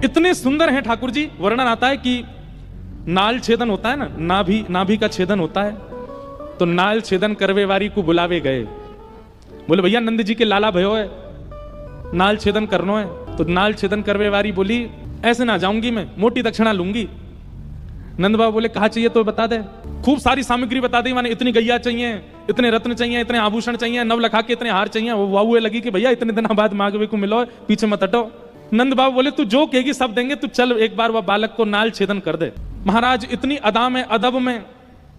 इतने सुंदर हैं ठाकुर जी। वर्णन आता है कि नाल छेदन होता है ना, नाभि का छेदन होता है, तो नाल छेदन करवेवारी को बुलावे गए। बोले भैया नंद जी के लाला भयो है, नाल छेदन करनो है। तो नाल छेदन करवेवारी बोली ऐसे ना जाऊंगी, मैं मोटी दक्षिणा लूंगी। नंद बाबा बोले कहा चाहिए तो बता दे। खूब सारी सामग्री बता दी, माने इतनी गैया चाहिए, इतने रत्न चाहिए, इतने आभूषण चाहिए, नवलखा के इतने हार चाहिए। वो वाहुए लगी कि भैया इतने दिनों बाद मांगवे को मिलो, पीछे मत हटो। नंद बाबा बोले तू जो कहेगी सब देंगे, तू चल एक बार वह बालक को नाल छेदन कर दे। महाराज इतनी अदा में अदब में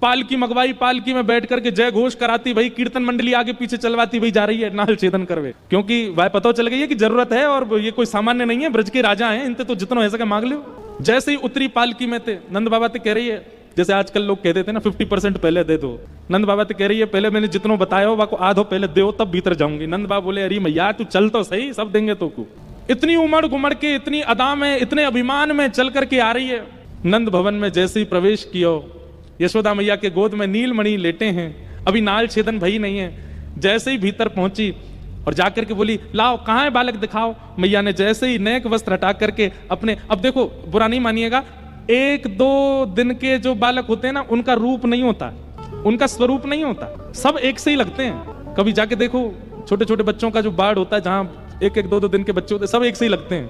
पालकी मंगवाई, पालकी में बैठ करके जय घोष कराती, भाई कीर्तन मंडली आगे पीछे चलवाती, भाई जा रही है नाल छेदन करवे, क्योंकि वह पता चल गई है कि जरूरत है और ये कोई सामान्य नहीं है, ब्रज के राजा हैं, इनते तो जितना हो सके मांग लो। जैसे ही उतरी पालकी में थे, नंद बाबा तो कह रही है, जैसे आजकल लोग कहते थे ना 50% पहले दे दो, नंद बाबा तो कह रही है पहले मैंने जितना बताया हो को आधो पहले दो, तब भीतर जाऊंगी। नंद बाबा बोले अरे मैया तू चल तो सही, सब देंगे तो को। इतनी उमड़ घुमड़ के, इतनी अदा में, इतने अभिमान में चल करके आ रही है। नंद भवन में जैसे ही प्रवेश किया, यशोदा मैया के गोद में नीलमणि लेटे हैं, अभी नाल छेदन भई नहीं है। जैसे ही भीतर पहुंची और जाकर के बोली लाओ कहाँ है बालक दिखाओ। मैया ने जैसे ही नेक वस्त्र हटा करके अपने, अब देखो बुरा नहीं मानिएगा, 1-2 दिन के जो बालक होते हैं ना, उनका रूप नहीं होता, उनका स्वरूप नहीं होता, सब एक से ही लगते हैं। कभी जाके देखो छोटे छोटे बच्चों का जो बाढ़ होता है, जहां 1-2 दिन के बच्चे होते हैं, सब एक से ही लगते हैं,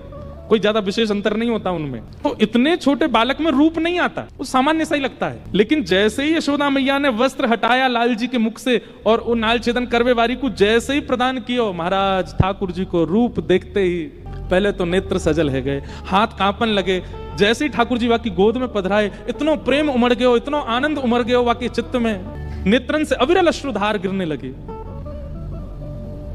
कोई ज्यादा विशेष अंतर नहीं होता उनमें। तो इतने छोटे बालक में रूप नहीं आता, वो सामान्य सा ही लगता है। लेकिन जैसे ही यशोदा मैया ने वस्त्र हटाया लाल जी के मुख से और वो नाल छेदन करवेवारी को जैसे ही प्रदान किया, महाराज ठाकुर जी को रूप देखते ही पहले तो नेत्र सजल है गए, हाथ कांपन लगे। जैसे ही ठाकुर जी वाकी गोद में पधराए, इतनो प्रेम उमड़ गयो, इतनो आनंद उमड़ गयो वाके चित्त में, नेत्रन से अविरल अश्रुधार गिरने लगे।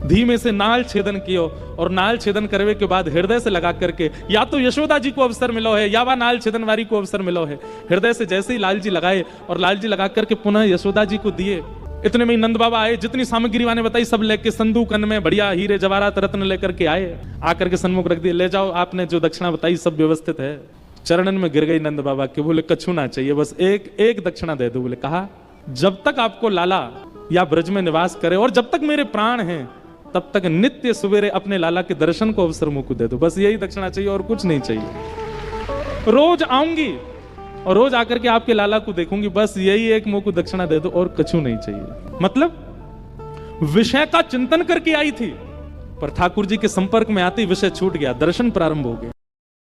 धीमे से नाल छेदन कियो और नाल छेदन करवे के बाद हृदय से लगा करके, या तो यशोदा जी को अवसर मिलो है या वह नाल छेदन वारी को अवसर मिलो है। हृदय से जैसे ही लाल जी लगाए और लाल जी लगा करके पुनः यशोदा जी को दिए। इतने में ही नंद बाबा आए, जितनी सामग्री वाने बताई सब लेके संदूकन में बढ़िया हीरे जवाहरात रत्न लेकर के आए, आकर के सन्मुख रख दिए, ले जाओ आपने जो दक्षिणा बताई सब व्यवस्थित है। चरणन में गिर गई नंद बाबा के, बोले कछु ना चाहिए, बस एक दक्षिणा दे दो। बोले कहा जब तक आपको लाला या ब्रज में निवास करे और जब तक मेरे प्राण हैं, तब तक नित्य सवेरे अपने लाला के दर्शन को अवसर मुझको दे दो, बस यही दक्षिणा चाहिए और कुछ नहीं चाहिए। रोज आऊंगी और रोज आकर के आपके लाला को देखूंगी, बस यही एक मुंह को दक्षिणा दे दो और कछु नहीं चाहिए। मतलब विषय का चिंतन करके आई थी, पर ठाकुर जी के संपर्क में आते ही विषय छूट गया, दर्शन प्रारंभ हो गए।